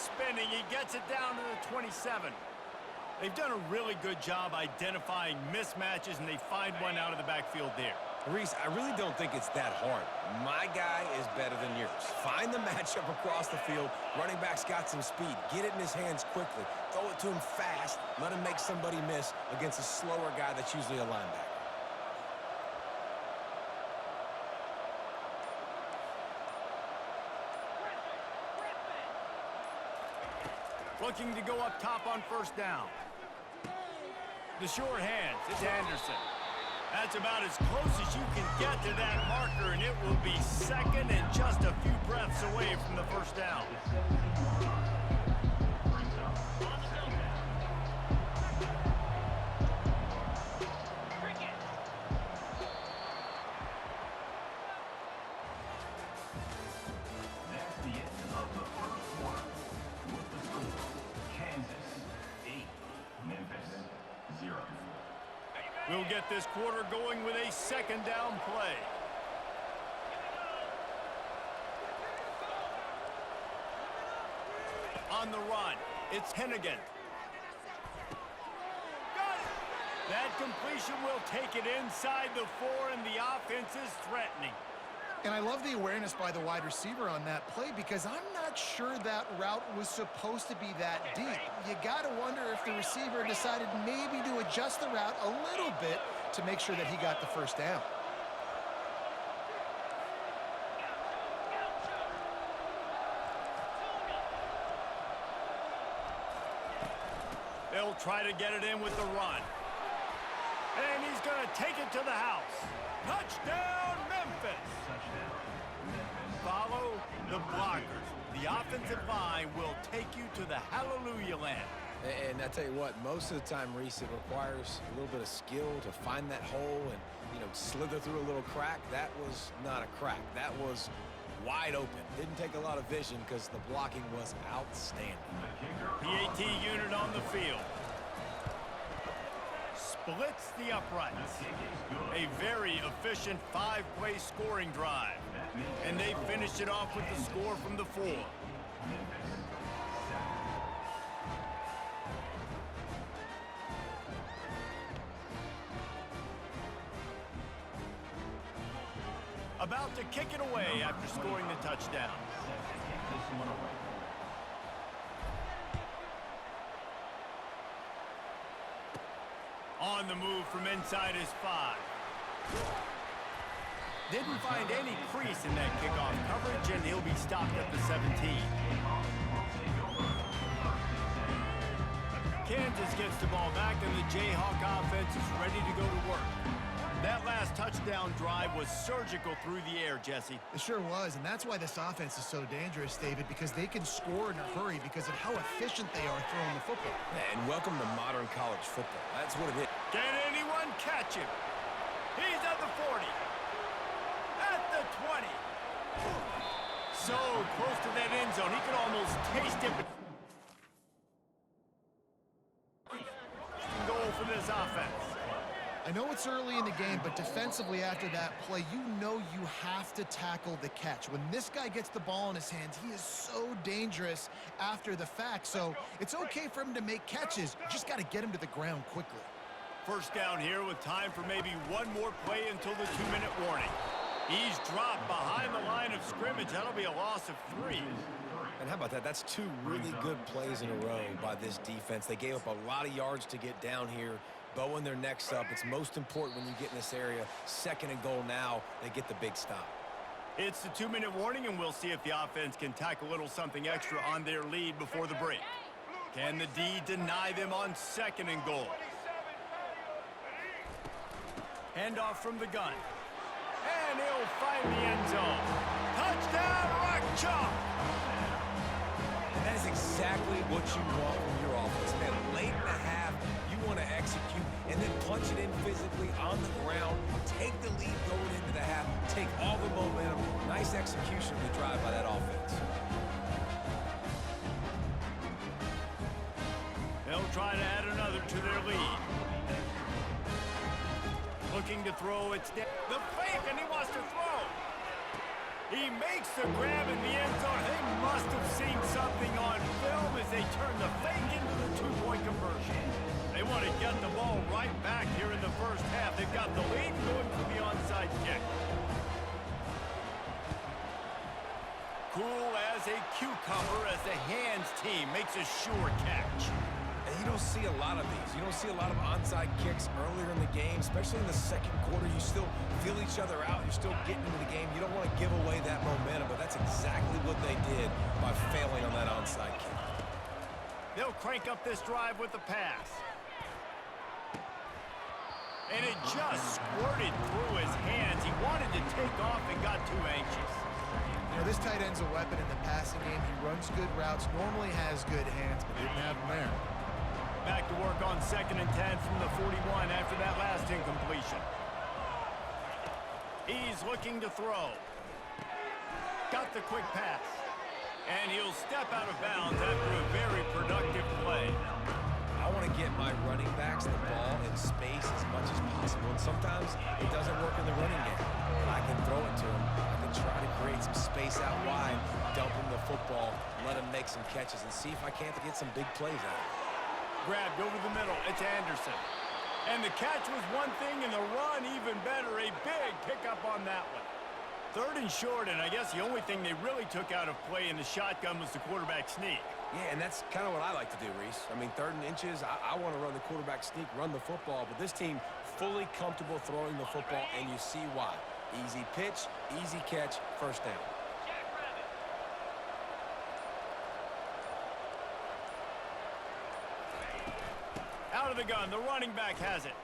spinning. He gets it down to the 27. They've done a really good job identifying mismatches, and they find one out of the backfield there. Reese, I really don't think it's that hard. My guy is better than yours. Find the matchup across the field. Running back's got some speed. Get it in his hands quickly. Throw it to him fast. Let him make somebody miss against a slower guy that's usually a linebacker. Looking to go up top on first down. The short hands, it's Anderson. That's about as close as you can get to that marker, and it will be second and just a few breaths away from the first down. We'll get this quarter going with a second down play. On the run, it's Hennigan. Got it! That completion will take it inside the 4, and the offense is threatening. And I love the awareness by the wide receiver on that play because I'm not sure that route was supposed to be that deep. You got to wonder if the receiver decided maybe to adjust the route a little bit to make sure that he got the first down. They'll try to get it in with the run. And he's going to take it to the house. Touchdown, Memphis! Follow the blockers. The offensive line will take you to the hallelujah land. And I tell you what, most of the time, Reese, it requires a little bit of skill to find that hole and, slither through a little crack. That was not a crack. That was wide open. Didn't take a lot of vision because the blocking was outstanding. PAT unit on the field. Splits the uprights. A very efficient 5-play scoring drive. And they finished it off with the score from the 4. About to kick it away after scoring the touchdown. On the move from inside his 5. Didn't find any crease in that kickoff coverage, and he'll be stopped at the 17. Kansas gets the ball back, and the Jayhawk offense is ready to go to work. That last touchdown drive was surgical through the air, Jesse. It sure was, and that's why this offense is so dangerous, David, because they can score in a hurry because of how efficient they are throwing the football. And welcome to modern college football. That's what it is. Can anyone catch him? He's at the 40. At the 20. So close to that end zone, he could almost taste it. Goal for this offense. I know it's early in the game, but defensively after that play, you know you have to tackle the catch. When this guy gets the ball in his hands, he is so dangerous after the fact. So it's okay for him to make catches. You just got to get him to the ground quickly. First down here with time for maybe one more play until the 2-minute warning. He's dropped behind the line of scrimmage. That'll be a loss of 3. And how about that? That's 2 really good plays in a row by this defense. They gave up a lot of yards to get down here. Bowing their necks up. It's most important when you get in this area. 2nd and goal now. They get the big stop. It's the 2-minute warning, and we'll see if the offense can tack a little something extra on their lead before the break. Can the D deny them on 2nd and goal? Handoff from the gun. And he'll find the end zone. Touchdown, Rock Chalk! And that is exactly what you want from your offense, man. Late in the half, you want to execute and then punch it in physically on the ground. Take the lead going into the half. Take all the momentum. Nice execution of the drive by that offense. They'll try to add another to their lead. Looking to throw, it's the fake, and he wants to throw. He makes the grab in the end zone. They must have seen something on film out the lead, going for the onside kick. Cool as a cucumber as the hands team makes a sure catch. And you don't see a lot of these. You don't see a lot of onside kicks earlier in the game, especially in the second quarter. You still feel each other out. You're still getting into the game. You don't want to give away that momentum, but that's exactly what they did by failing on that onside kick. They'll crank up this drive with the pass. And it just squirted through his hands. He wanted to take off and got too anxious. You know, this tight end's a weapon in the passing game. He runs good routes, normally has good hands, but didn't have them there. Back to work on 2nd and 10 from the 41 after that last incompletion. He's looking to throw. Got the quick pass. And he'll step out of bounds after a very productive play. I want to get my running backs the ball in space as much as possible. And sometimes it doesn't work in the running game. I can throw it to him. I can try to create some space out wide, dump him the football, let him make some catches, and see if I can't get some big plays out of it. Grabbed over the middle. It's Anderson. And the catch was one thing, and the run even better. A big pickup on that one. 3rd and short, and I guess the only thing they really took out of play in the shotgun was the quarterback sneak. Yeah, and that's kind of what I like to do, Reese. I mean, 3rd and inches, I want to run the quarterback sneak, run the football, but this team fully comfortable throwing the football, and you see why. Easy pitch, easy catch, 1st down. Out of the gun, the running back has it.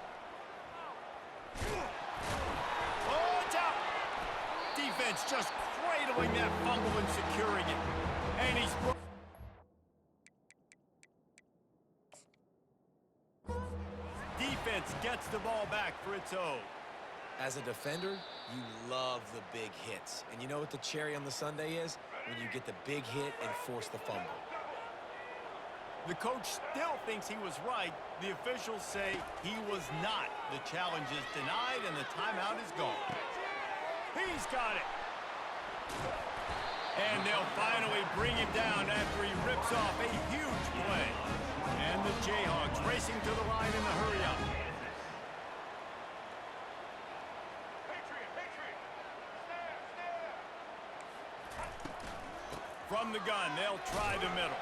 Oh, it's out! Defense just cradling that fumble and securing it. And he's... Defense gets the ball back for its own. As a defender, you love the big hits. And you know what the cherry on the sundae is? When you get the big hit and force the fumble. The coach still thinks he was right. The officials say he was not. The challenge is denied and the timeout is gone. He's got it. And they'll finally bring him down after he rips off a huge play. And the Jayhawks racing to the line in the hurry-up. From the gun, they'll try the middle.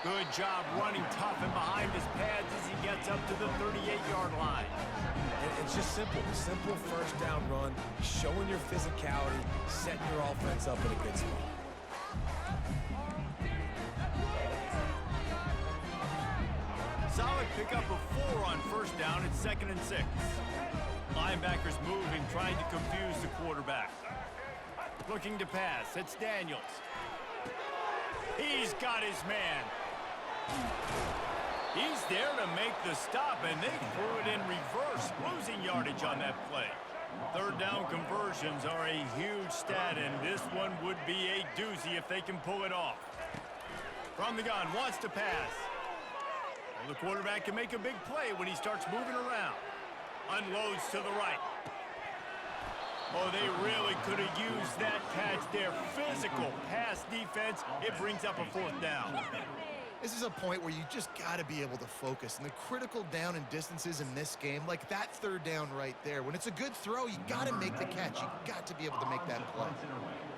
Good job running tough and behind his pads as he gets up to the 38-yard line. And it's just simple. Simple 1st down run, showing your physicality, setting your offense up in a good spot. Solid pickup of 4 on 1st down. It's 2nd and 6. Linebackers moving, trying to confuse the quarterback. Looking to pass. It's Daniels. He's got his man. He's there to make the stop, and they threw it in reverse, losing yardage on that play. 3rd down conversions are a huge stat, and this one would be a doozy if they can pull it off. From the gun, wants to pass. Well, the quarterback can make a big play when he starts moving around. Unloads to the right. Oh, they really could have used that catch there. Physical pass defense. It brings up a 4th down. This is a point where you just got to be able to focus. And the critical down and distances in this game, like that 3rd down right there, when it's a good throw, you got to make the catch. You got to be able to make that play.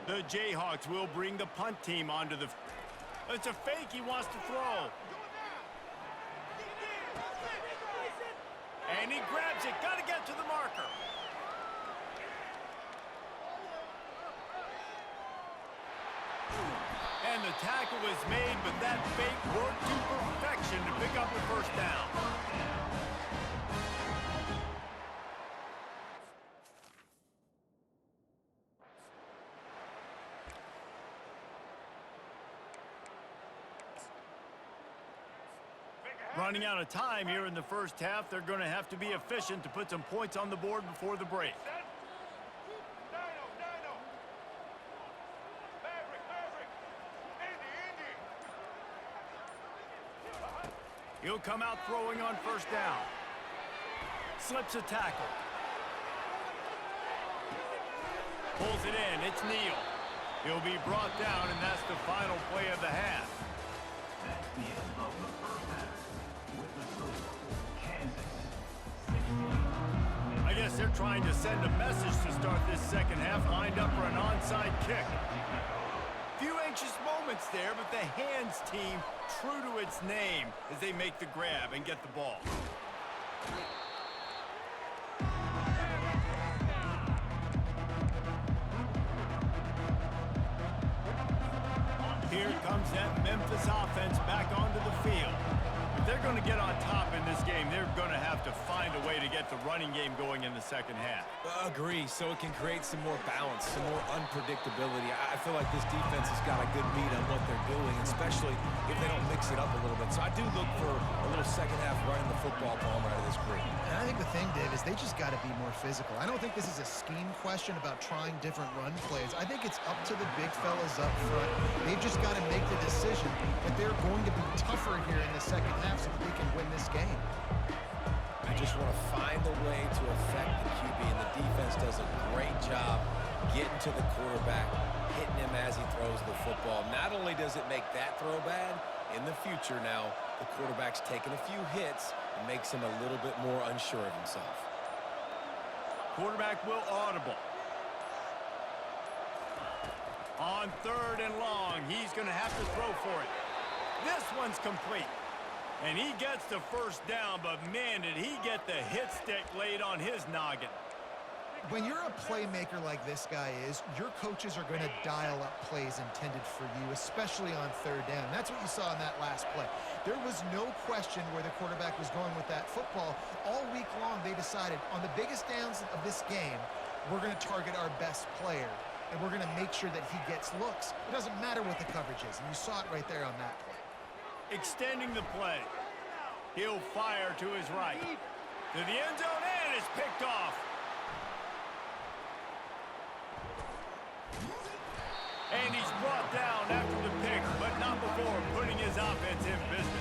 The Jayhawks will bring the punt team onto the... It's a fake. He wants to throw. And he grabs it. Got to get to the marker. And the tackle is made, but that fake worked to perfection to pick up the 1st down. Running out of time here in the 1st half, they're going to have to be efficient to put some points on the board before the break. He'll come out throwing on 1st down. Slips a tackle. Pulls it in. It's Neal. He'll be brought down, and that's the final play of the half. That's the end of the 1st half. With the score, Kansas 16. they're trying to send a message to start this second half, lined up for an onside kick. Few anxious moments there, but the hands team true to its name as they make the grab and get the ball. Here comes that Memphis offense back onto the field. If they're going to get on top in this game, they're going to have to find a way to get the running game going in the second half. Agree, so it can create some more balance, some more unpredictability. I feel like this defense has got a good beat on what they're doing, especially if they don't mix it up a little bit. So I do look for a little second half running the football Palmer out of this group. And I think the thing, Dave, is they just got to be more physical. I don't think this is a scheme question about trying different run plays. I think it's up to the big fellas up front. They've just got to make the decision that they're going to be tougher here in the second half so that they can win this game. I just want to find a way to affect the QB, and the defense does a great job getting to the quarterback, hitting him as he throws the football. Not only does it make that throw bad, in the future now, the quarterback's taking a few hits and makes him a little bit more unsure of himself. Quarterback will audible. On 3rd and long, he's going to have to throw for it. This one's complete. And he gets the first down, but man, did he get the hit stick laid on his noggin. When you're a playmaker like this guy is, your coaches are going to dial up plays intended for you, especially on 3rd down. That's what you saw in that last play. There was no question where the quarterback was going with that football. All week long, they decided on the biggest downs of this game, we're going to target our best player, and we're going to make sure that he gets looks. It doesn't matter what the coverage is, and you saw it right there on that play. Extending the play. He'll fire to his right. To the end zone, and it's picked off. And he's brought down after the pick, but not before putting his offense in business.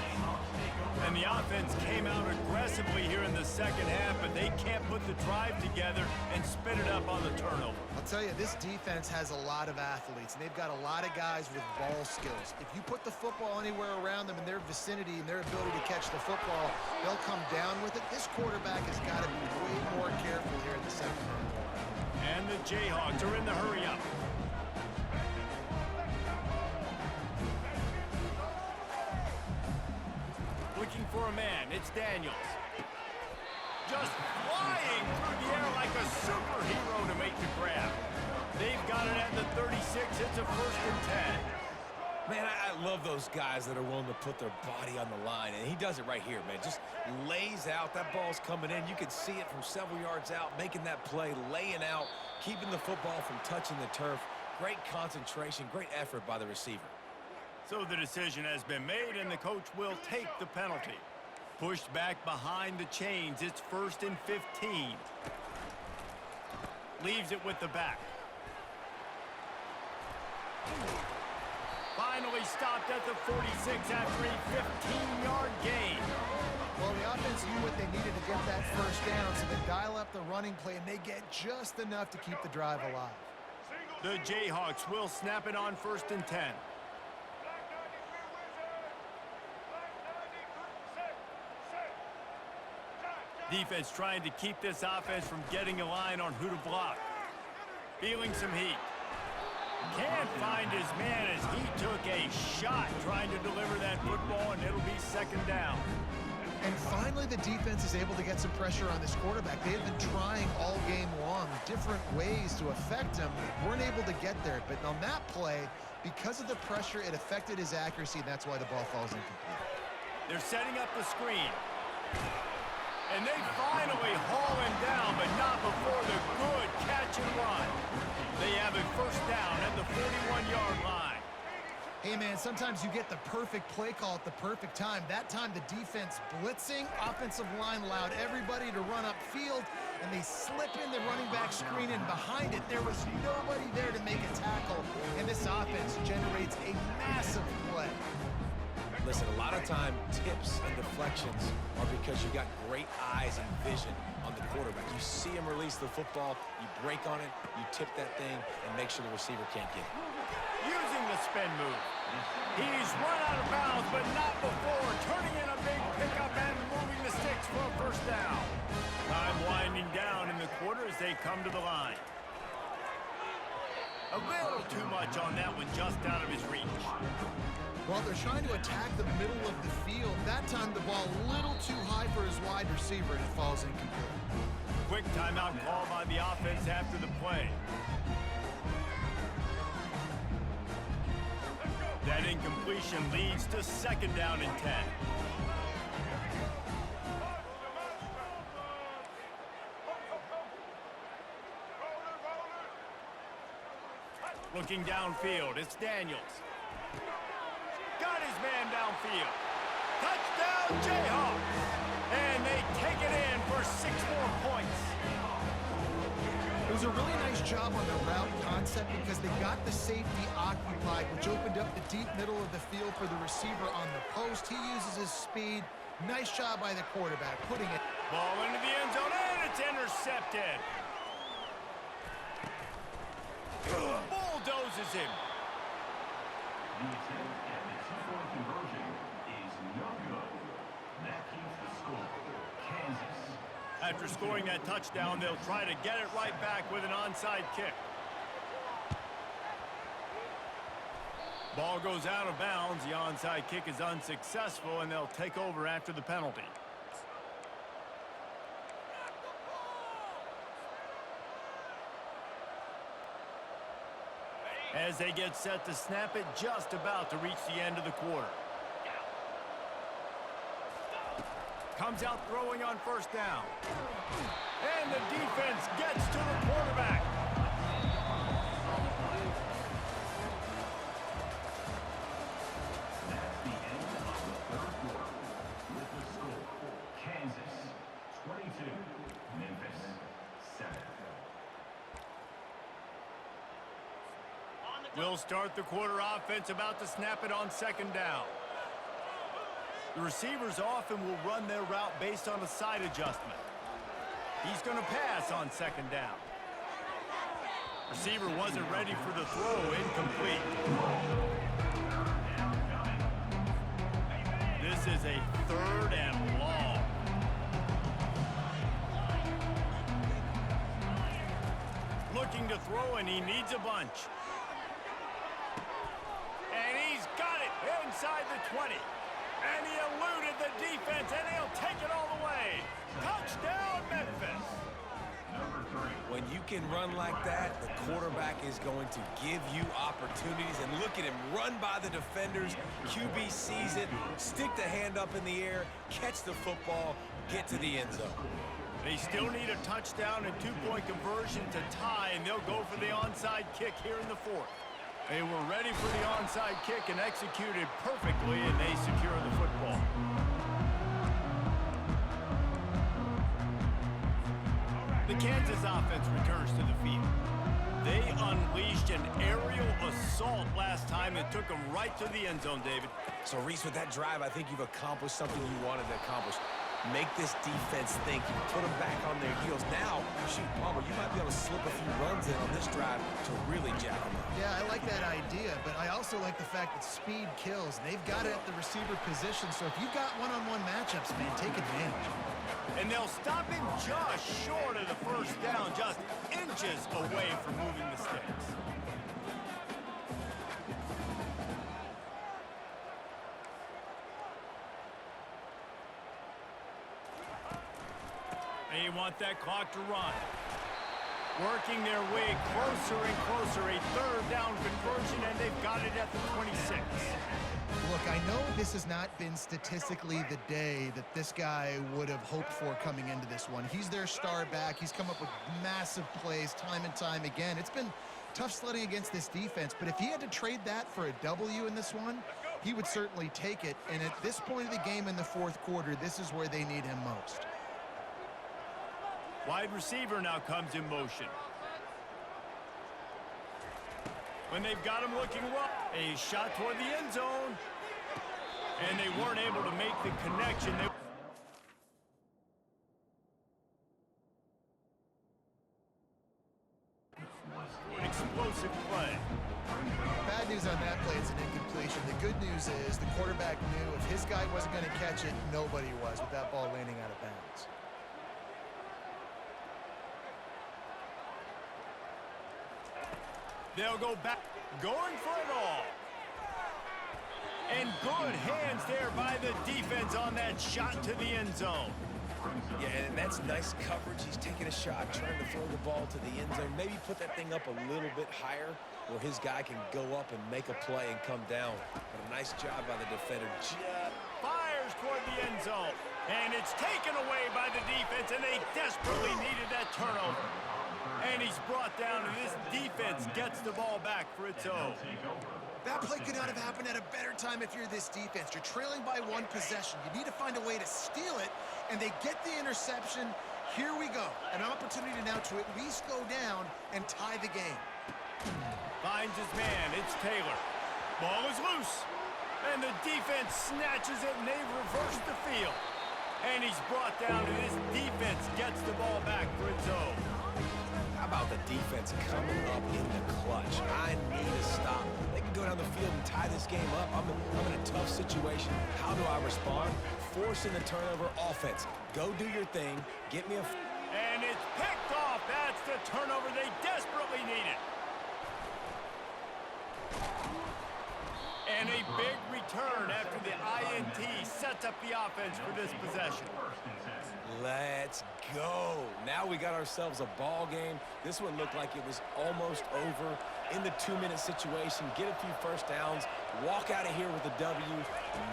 And the offense came out aggressively here in the second half, but they can't put the drive together and spit it up on the turnover. I'll tell you, this defense has a lot of athletes, and they've got a lot of guys with ball skills. If you put the football anywhere around them in their vicinity and their ability to catch the football, they'll come down with it. This quarterback has got to be way more careful here in the second half. And the Jayhawks are in the hurry-up. Looking for a man, it's Daniels. Just flying through the air like a superhero to make the grab. They've got it at the 36, it's a 1st and 10. Man, I love those guys that are willing to put their body on the line, and he does it right here, man. Just lays out. That ball's coming in. You can see it from several yards out, making that play, laying out, keeping the football from touching the turf. Great concentration, great effort by the receiver. So the decision has been made, and the coach will take the penalty. Pushed back behind the chains. It's 1st and 15. Leaves it with the back. Finally stopped at the 46 after a 15-yard gain. Well, the offense knew what they needed to get that first down, so they dial up the running play, and they get just enough to keep the drive alive. The Jayhawks will snap it on 1st and 10. Defense trying to keep this offense from getting a line on who to block. Feeling some heat. Can't find his man as he took a shot trying to deliver that football, and it'll be 2nd down. And finally, the defense is able to get some pressure on this quarterback. They have been trying all game long different ways to affect him. Weren't able to get there, but on that play, because of the pressure, it affected his accuracy, and that's why the ball falls incomplete. They're setting up the screen. And they finally haul him down, but not before the good catch and run. They have a 1st down at the 41-yard line. Hey, man, sometimes you get the perfect play call at the perfect time. That time, the defense blitzing, offensive line allowed everybody to run upfield, and they slip in the running back screen, and behind it, there was nobody there to make a tackle, and this offense generates a massive play. Listen, a lot of time, tips and deflections are because you got great eyes and vision on the quarterback. You see him release the football, you break on it, you tip that thing, and make sure the receiver can't get it. Using the spin move. He's run out of bounds but not before. Turning in a big pickup and moving the sticks for a first down. Time winding down in the quarter as they come to the line. A little too much on that one, just out of his reach. Well, they're trying to attack the middle of the field. That time the ball a little too high for his wide receiver, and it falls incomplete. Quick timeout call by the offense after the play. That incompletion leads to second down and 10. Looking downfield, it's Daniels. Got his man downfield. Touchdown, Jayhawks! And they take it in for 6 more points. It was a really nice job on the route concept because they got the safety occupied, which opened up the deep middle of the field for the receiver on the post. He uses his speed. Nice job by the quarterback, putting it. Ball into the end zone, and it's intercepted. Bulldozes him. The attempt at the two-point conversion is no good. That keeps the score. Kansas. After scoring that touchdown, they'll try to get it right back with an onside kick. Ball goes out of bounds. The onside kick is unsuccessful, and they'll take over after the penalty. As they get set to snap it, just about to reach the end of the quarter. Comes out throwing on first down. And the defense gets to the quarterback. That's the end of the third quarter. With the score, Kansas 22, Memphis 7. We'll start the quarter offense about to snap it on second down. The receivers often will run their route based on a side adjustment. He's going to pass on second down. Receiver wasn't ready for the throw, incomplete. This is a third and long. Looking to throw, and he needs a bunch. And he's got it inside the 20. And he eluded the defense, and he'll take it all the way. Touchdown, Memphis. Number 3. When you can run like that, the quarterback is going to give you opportunities. And look at him run by the defenders. QB sees it, stick the hand up in the air, catch the football, get to the end zone. They still need a touchdown and two-point conversion to tie, and they'll go for the onside kick here in the fourth. They were ready for the onside kick and executed perfectly, and they secure the football. The Kansas offense returns to the field. They unleashed an aerial assault last time that took them right to the end zone, David. So, Reese, with that drive, I think you've accomplished something you wanted to accomplish. Make this defense think. You put them back on their heels. Now, shoot, Palmer, you might be able to slip a few runs in on this drive to really jack them up. Yeah, I like that idea, but I also like the fact that speed kills. They've got it at the receiver position, so if you've got one-on-one matchups, man, take advantage. And they'll stop him just short of the first down, just inches away from moving the sticks. They want that clock to run. Working their way closer and closer. A third down conversion, and they've got it at the 26. Look, I know this has not been statistically the day that this guy would have hoped for coming into this one. He's their star back. He's come up with massive plays time and time again. It's been tough sledding against this defense, but if he had to trade that for a W in this one, he would certainly take it. And at this point of the game in the fourth quarter, this is where they need him most. Wide receiver now comes in motion. When they've got him looking well, a shot toward the end zone. And they weren't able to make the connection. Explosive play. Bad news on that play, it's an incompletion. The good news difference is the quarterback knew if his guy wasn't going to catch it, nobody was with that ball landing out of bounds. They'll go back, going for it all. And good hands there by the defense on that shot to the end zone. Yeah, and that's nice coverage. He's taking a shot, trying to throw the ball to the end zone. Maybe put that thing up a little bit higher where his guy can go up and make a play and come down. But a nice job by the defender. Fires toward the end zone. And it's taken away by the defense, and they desperately needed that turnover. And he's brought down, and this defense gets the ball back for its own. That play could not have happened at a better time if you're this defense. You're trailing by one possession. You need to find a way to steal it, and they get the interception. Here we go. An opportunity now to at least go down and tie the game. Finds his man. It's Taylor. Ball is loose. And the defense snatches it, and they reverse the field. And he's brought down, and this defense gets the ball back for its own. How about the defense coming up in the clutch? I need a stop. They can go down the field and tie this game up. I'm in a tough situation. How do I respond? Forcing the turnover offense. Go do your thing. Get me a... And it's picked off. That's the turnover they desperately needed. And a big return after the INT sets up the offense for this possession. Let's go. Now we got ourselves a ball game. This one looked like it was almost over. In the 2-minute situation, get a few first downs, walk out of here with a W.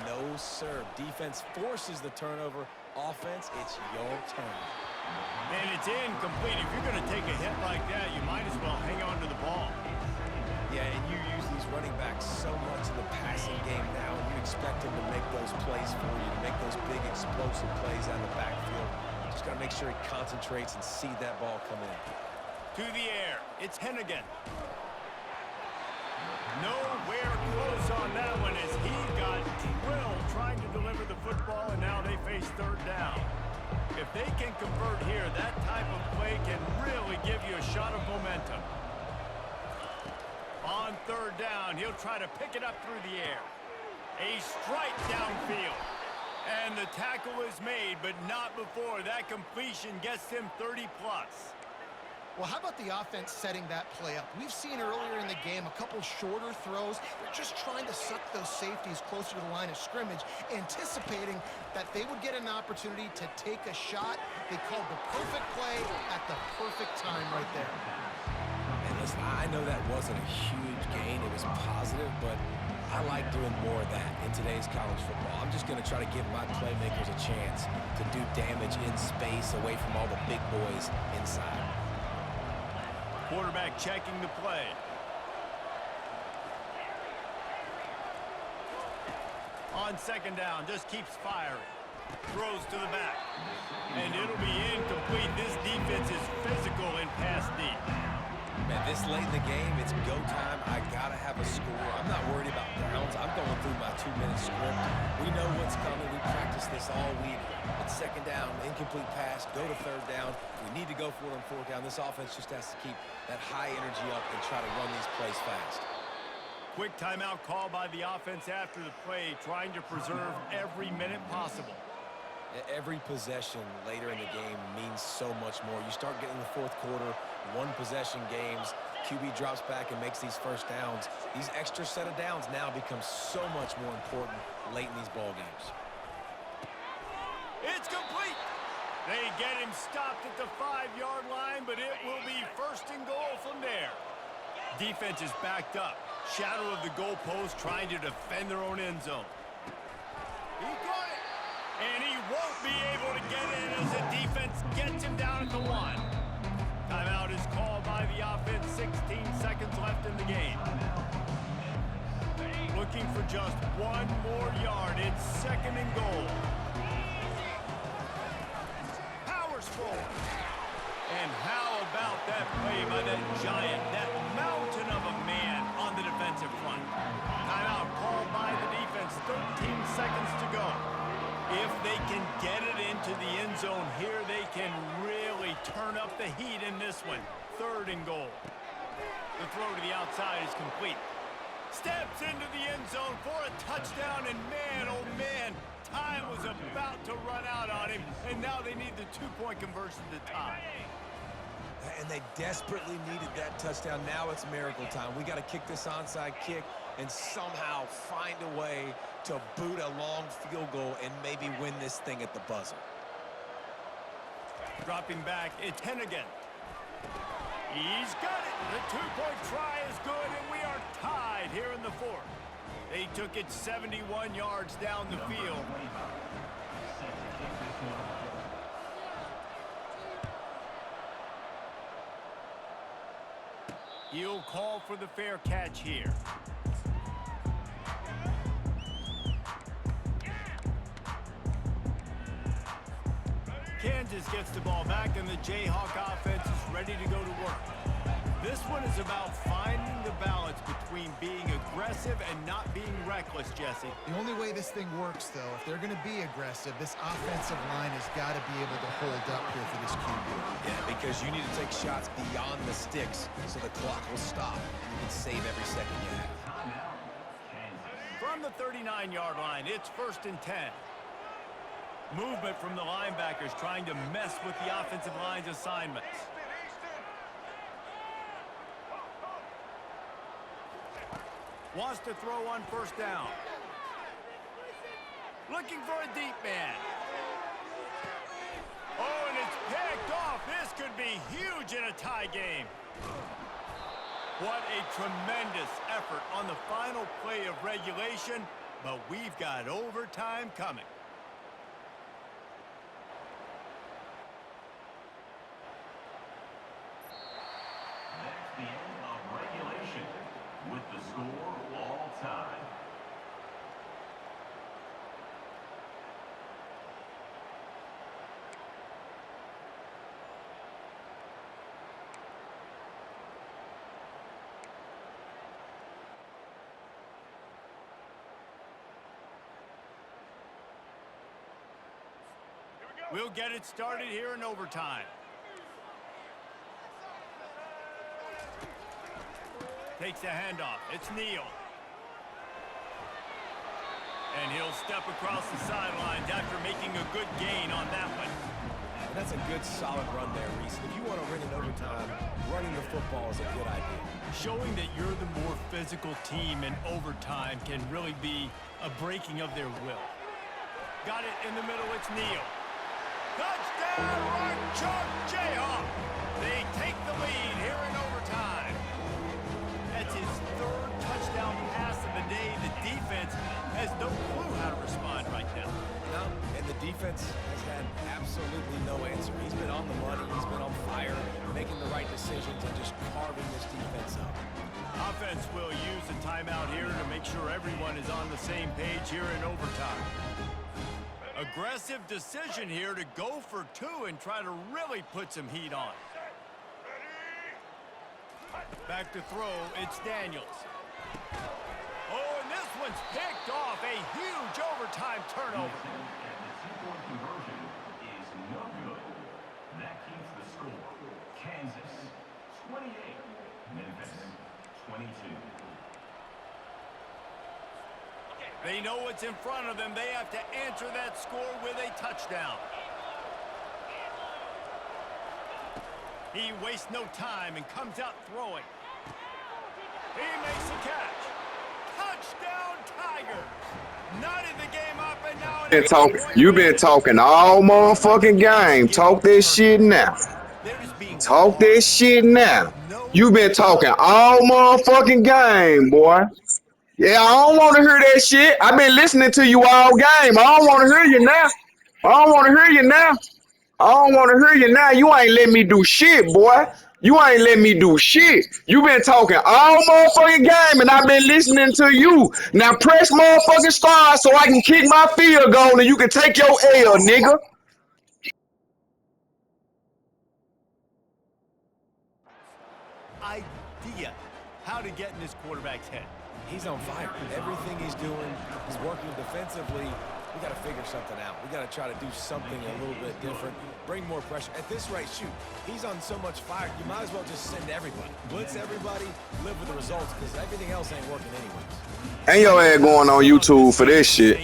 No, sir. Defense forces the turnover. Offense, it's your turn. And it's incomplete. If you're going to take a hit like that, you might as well hang on to the ball. Yeah, and you use these running backs so much in the passing game now, and you expect them to make those plays for you, to make those big explosive plays out of the backfield. Just got to make sure he concentrates and see that ball come in. To the air. It's Hennigan. Nowhere close on that one as he got drilled trying to deliver the football, and now they face third down. If they can convert here, that type of play can really give you a shot of momentum. On third down, he'll try to pick it up through the air. A strike downfield. And the tackle is made, but not before that completion gets him 30-plus. Well, how about the offense setting that play up? We've seen earlier in the game a couple shorter throws. They're just trying to suck those safeties closer to the line of scrimmage, anticipating that they would get an opportunity to take a shot. They called the perfect play at the perfect time right there. And listen, I know that wasn't a huge gain. It was positive, but I like doing more of that in today's college football. I'm just going to try to give my playmakers a chance to do damage in space away from all the big boys inside. Quarterback checking the play. On second down, just keeps firing. Throws to the back. And it'll be incomplete. This defense is physical in pass deep. Man, this late in the game, it's go time. I got to have a score. I'm not worried about downs. I'm going through my 2-minute script. We know what's coming. We practiced this all week. It's second down, incomplete pass, go to third down. We need to go for it on fourth down. This offense just has to keep that high energy up and try to run these plays fast. Quick timeout call by the offense after the play, trying to preserve every minute possible. Every possession later in the game means so much more. You start getting the fourth quarter, one-possession games, QB drops back and makes these first downs. These extra set of downs now become so much more important late in these ball games. It's complete. They get him stopped at the 5-yard line, but it will be first and goal from there. Defense is backed up. Shadow of the goalpost trying to defend their own end zone. He got it. And he won't be able to get in as the defense gets him down at the 1. Timeout is called by the offense. 16 seconds left in the game. Looking for just one more yard. It's second and goal. Powers forward. And how about that play by that giant, that mountain of a man on the defensive front? Timeout called by the defense. 13 seconds to go. If they can get it into the end zone here, they can really turn up the heat in this one. Third and goal. The throw to the outside is complete. Steps into the end zone for a touchdown, and man, oh man, time was about to run out on him, and now they need the two-point conversion to tie. And they desperately needed that touchdown. Now it's miracle time. We got to kick this onside kick and somehow find a way to boot a long field goal and maybe win this thing at the buzzer. Dropping back, it's Hennigan. He's got it. The two-point try is good, and we are tied here in the fourth. They took it 71 yards down the field. He'll call for the fair catch here. Kansas gets the ball back, and the Jayhawk offense is ready to go to work. This one is about finding the balance between being aggressive and not being reckless, Jesse. The only way this thing works, though, if they're going to be aggressive, this offensive line has got to be able to hold up here for this QB. Yeah, because you need to take shots beyond the sticks so the clock will stop and you can save every second you have. From the 39-yard line, it's 1st and 10. Movement from the linebackers trying to mess with the offensive line's assignments. Wants to throw on 1st down. Looking for a deep man. Oh, and it's picked off. This could be huge in a tie game. What a tremendous effort on the final play of regulation, but we've got overtime coming. That's the end of regulation with the score all time. We'll get it started here in overtime. Takes the handoff. It's Neal. And he'll step across the sidelines after making a good gain on that one. And that's a good, solid run there, Reese. If you want to win in overtime, running the football is a good idea. Showing that you're the more physical team in overtime can really be a breaking of their will. Got it in the middle. It's Neal. Touchdown, Rock Jayhawk. They take the lead here in overtime. That's his 3rd touchdown pass of the day. The defense has no clue how to respond right now. No, and the defense has had absolutely no answer. He's been on the money. He's been on fire, making the right decisions and just carving this defense up. Offense will use a timeout here to make sure everyone is on the same page here in overtime. Aggressive decision here to go for 2 and try to really put some heat on. Back to throw, it's Daniels. Oh, and this one's picked off. A huge overtime turnover. And the two-point conversion is no good. That keeps the score. Kansas 28, Memphis 22. They know what's in front of them. They have to answer that score with a touchdown. He wastes no time and comes out throwing. He makes the catch. Touchdown, Tigers. Knotted the game up, and now You've been talking all motherfucking game. Talk this shit now. Talk this shit now. You've been talking all motherfucking game, boy. Yeah, I don't want to hear that shit. I've been listening to you all game. I don't want to hear you now. I don't want to hear you now. I don't want to hear you now. You ain't let me do shit, boy. You ain't let me do shit. You been talking all motherfucking game, and I've been listening to you. Now press motherfucking start so I can kick my field goal and you can take your L, nigga. idea how to get in this quarterback's head. He's on fire. Everything he's doing, he's working defensively, we got to figure something out. We got to try to do something a little bit different, bring more pressure. At this rate, shoot, he's on so much fire, you might as well just send everybody. Blitz everybody, live with the results, because everything else ain't working anyways. And your ass going on YouTube for this shit.